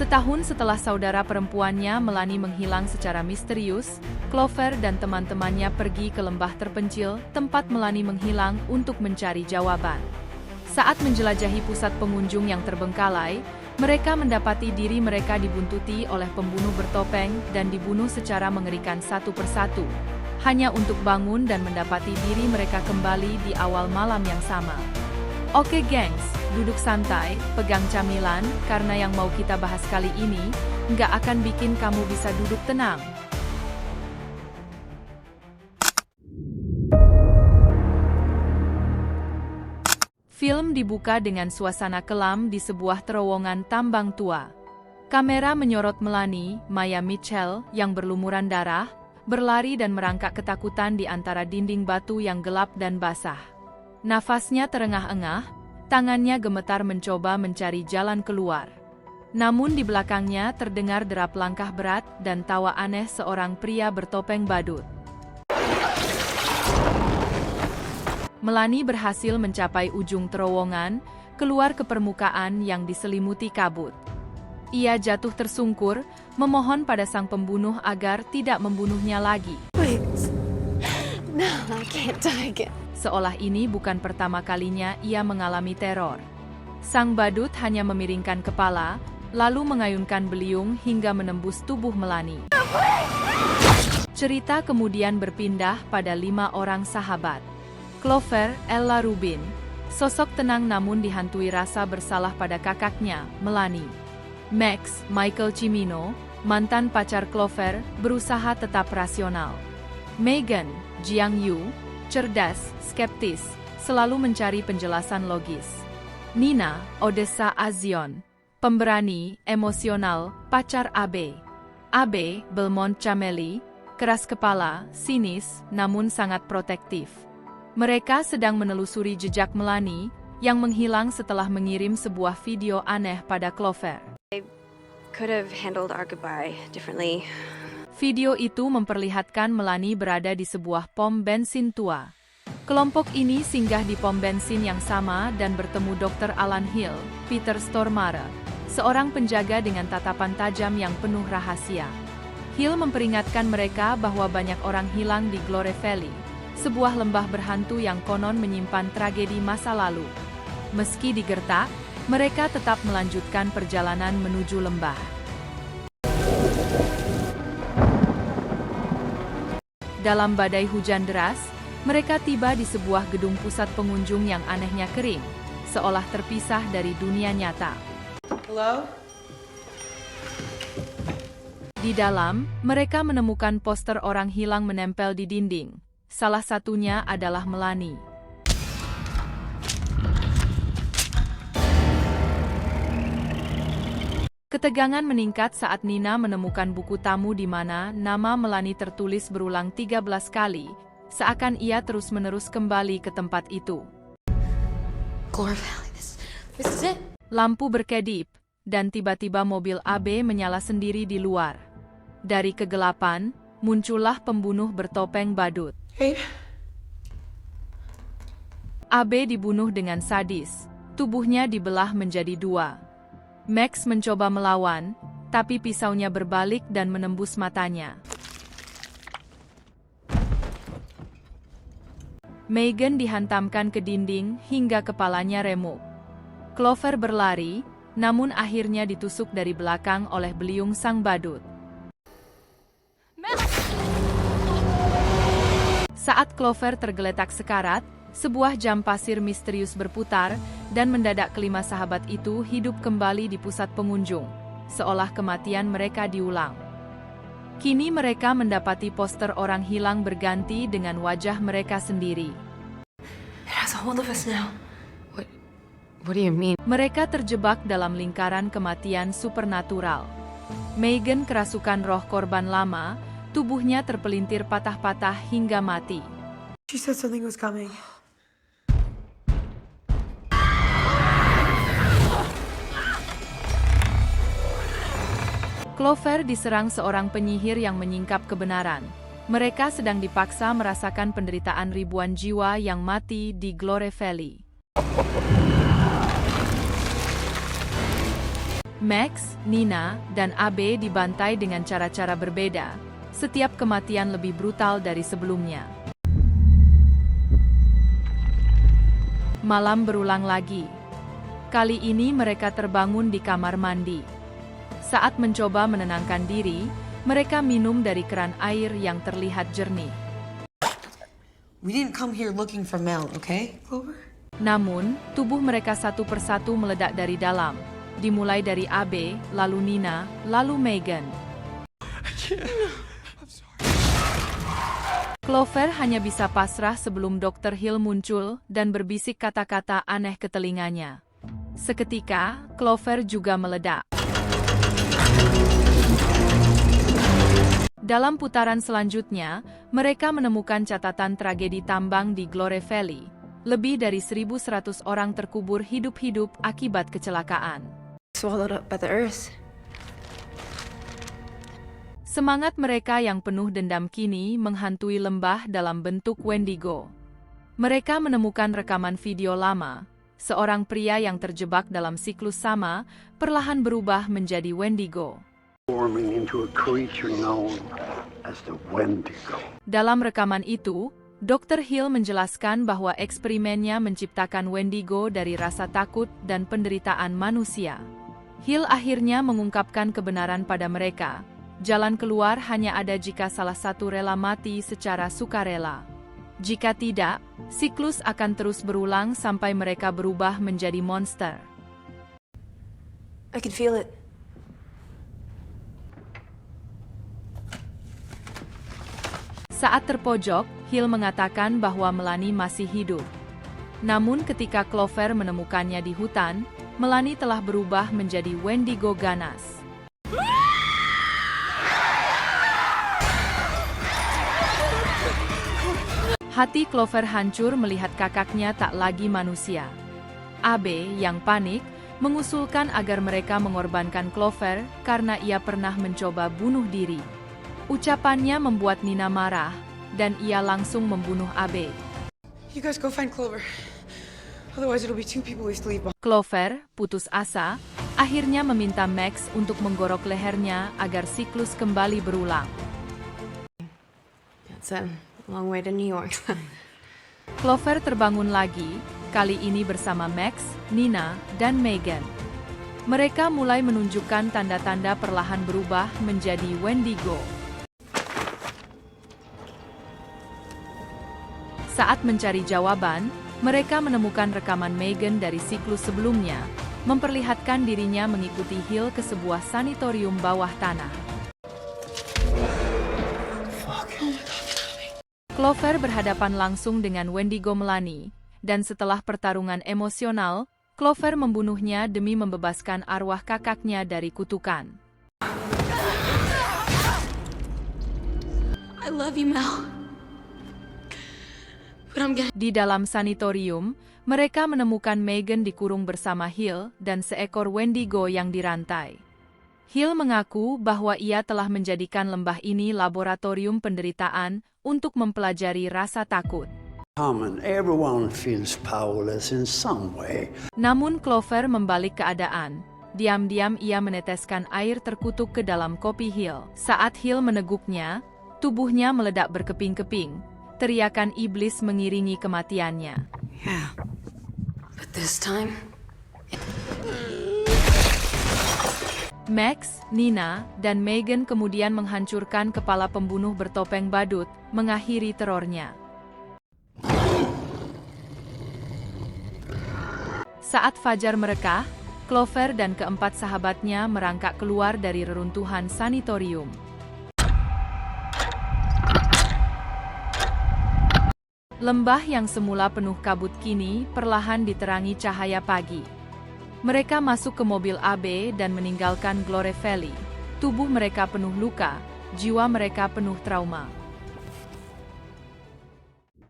Setahun setelah saudara perempuannya Melanie menghilang secara misterius, Clover dan teman-temannya pergi ke lembah terpencil tempat Melanie menghilang untuk mencari jawaban. Saat menjelajahi pusat pengunjung yang terbengkalai, mereka mendapati diri mereka dibuntuti oleh pembunuh bertopeng dan dibunuh secara mengerikan satu persatu, hanya untuk bangun dan mendapati diri mereka kembali di awal malam yang sama. Oke gengs, duduk santai, pegang camilan, karena yang mau kita bahas kali ini, nggak akan bikin kamu bisa duduk tenang. Film dibuka dengan suasana kelam di sebuah terowongan tambang tua. Kamera menyorot Melanie, Maya Mitchell, yang berlumuran darah, berlari dan merangkak ketakutan di antara dinding batu yang gelap dan basah. Nafasnya terengah-engah, tangannya gemetar mencoba mencari jalan keluar. Namun di belakangnya terdengar derap langkah berat dan tawa aneh seorang pria bertopeng badut. Melanie berhasil mencapai ujung terowongan, keluar ke permukaan yang diselimuti kabut. Ia jatuh tersungkur, memohon pada sang pembunuh agar tidak membunuhnya lagi. Please. No, I can't die again. Seolah ini bukan pertama kalinya ia mengalami teror. Sang badut hanya memiringkan kepala, lalu mengayunkan beliung hingga menembus tubuh Melanie. Cerita kemudian berpindah pada 5 orang sahabat. Clover, Ella Rubin, sosok tenang namun dihantui rasa bersalah pada kakaknya, Melanie. Max, Michael Cimino, mantan pacar Clover, berusaha tetap rasional. Megan, Jiang Yu, cerdas, skeptis, selalu mencari penjelasan logis. Nina, Odessa Azion, pemberani, emosional, pacar Abe. Abe, Belmont Chameli, keras kepala, sinis, namun sangat protektif. Mereka sedang menelusuri jejak Melanie, yang menghilang setelah mengirim sebuah video aneh pada Clover. I could have handled our goodbye differently. Video itu memperlihatkan Melanie berada di sebuah pom bensin tua. Kelompok ini singgah di pom bensin yang sama dan bertemu Dr. Alan Hill, Peter Stormare, seorang penjaga dengan tatapan tajam yang penuh rahasia. Hill memperingatkan mereka bahwa banyak orang hilang di Glory Valley, sebuah lembah berhantu yang konon menyimpan tragedi masa lalu. Meski digertak, mereka tetap melanjutkan perjalanan menuju lembah. Dalam badai hujan deras, mereka tiba di sebuah gedung pusat pengunjung yang anehnya kering, seolah terpisah dari dunia nyata. Hello? Di dalam, mereka menemukan poster orang hilang menempel di dinding. Salah satunya adalah Melanie. Ketegangan meningkat saat Nina menemukan buku tamu di mana nama Melanie tertulis berulang 13 kali, seakan ia terus-menerus kembali ke tempat itu. Glory Valley, this is it. Lampu berkedip, dan tiba-tiba mobil AB menyala sendiri di luar. Dari kegelapan, muncullah pembunuh bertopeng badut. Hey. AB dibunuh dengan sadis, tubuhnya dibelah menjadi 2. Max mencoba melawan, tapi pisaunya berbalik dan menembus matanya. Megan dihantamkan ke dinding hingga kepalanya remuk. Clover berlari, namun akhirnya ditusuk dari belakang oleh beliung sang badut. Saat Clover tergeletak sekarat, sebuah jam pasir misterius berputar, dan mendadak kelima sahabat itu hidup kembali di pusat pengunjung, seolah kematian mereka diulang. Kini mereka mendapati poster orang hilang berganti dengan wajah mereka sendiri. It has a hold of us now. What do you mean? Mereka terjebak dalam lingkaran kematian supernatural. Megan kerasukan roh korban lama, tubuhnya terpelintir patah-patah hingga mati. She said something was coming. Clover diserang seorang penyihir yang menyingkap kebenaran. Mereka sedang dipaksa merasakan penderitaan ribuan jiwa yang mati di Glory Valley. Max, Nina, dan Abe dibantai dengan cara-cara berbeda. Setiap kematian lebih brutal dari sebelumnya. Malam berulang lagi. Kali ini mereka terbangun di kamar mandi. Saat mencoba menenangkan diri, mereka minum dari keran air yang terlihat jernih. We didn't come here looking for Mel, okay, Clover? Namun, tubuh mereka satu persatu meledak dari dalam. Dimulai dari Abe, lalu Nina, lalu Megan. Clover hanya bisa pasrah sebelum Dr. Hill muncul dan berbisik kata-kata aneh ke telinganya. Seketika, Clover juga meledak. Dalam putaran selanjutnya, mereka menemukan catatan tragedi tambang di Glory Valley. Lebih dari 1.100 orang terkubur hidup-hidup akibat kecelakaan. Swallowed up by the earth. Semangat mereka yang penuh dendam kini menghantui lembah dalam bentuk Wendigo. Mereka menemukan rekaman video lama. Seorang pria yang terjebak dalam siklus sama, perlahan berubah menjadi Wendigo. Forming into a creature known as the Wendigo. Dalam rekaman itu, Dr. Hill menjelaskan bahwa eksperimennya menciptakan Wendigo dari rasa takut dan penderitaan manusia. Hill akhirnya mengungkapkan kebenaran pada mereka. Jalan keluar hanya ada jika salah satu rela mati secara sukarela. Jika tidak, siklus akan terus berulang sampai mereka berubah menjadi monster. I can feel it. Saat terpojok, Hill mengatakan bahwa Melanie masih hidup. Namun ketika Clover menemukannya di hutan, Melanie telah berubah menjadi Wendigo ganas. Hati Clover hancur melihat kakaknya tak lagi manusia. Abe, yang panik, mengusulkan agar mereka mengorbankan Clover karena ia pernah mencoba bunuh diri. Ucapannya membuat Nina marah, dan ia langsung membunuh Abe. You guys go find Clover. Otherwise it'll be 2 people we still leave behind. Clover, putus asa, akhirnya meminta Max untuk menggorok lehernya agar siklus kembali berulang. It's a long way to New York. Clover terbangun lagi, kali ini bersama Max, Nina, dan Megan. Mereka mulai menunjukkan tanda-tanda perlahan berubah menjadi Wendigo. Saat mencari jawaban, mereka menemukan rekaman Megan dari siklus sebelumnya, memperlihatkan dirinya mengikuti Hill ke sebuah sanatorium bawah tanah. Clover berhadapan langsung dengan Wendigo Melanie, dan setelah pertarungan emosional, Clover membunuhnya demi membebaskan arwah kakaknya dari kutukan. I love you, Mel. Di dalam sanatorium, mereka menemukan Megan dikurung bersama Hill dan seekor Wendigo yang dirantai. Hill mengaku bahwa ia telah menjadikan lembah ini laboratorium penderitaan untuk mempelajari rasa takut. Everyone feels powerless in some way. Namun Clover membalik keadaan. Diam-diam ia meneteskan air terkutuk ke dalam kopi Hill. Saat Hill meneguknya, tubuhnya meledak berkeping-keping. Teriakan iblis mengiringi kematiannya. Yeah. But this time... Max, Nina, dan Megan kemudian menghancurkan kepala pembunuh bertopeng badut, mengakhiri terornya. Saat fajar merekah, Clover dan keempat sahabatnya merangkak keluar dari reruntuhan sanatorium. Lembah yang semula penuh kabut kini perlahan diterangi cahaya pagi. Mereka masuk ke mobil Abe dan meninggalkan Glory Valley. Tubuh mereka penuh luka, jiwa mereka penuh trauma.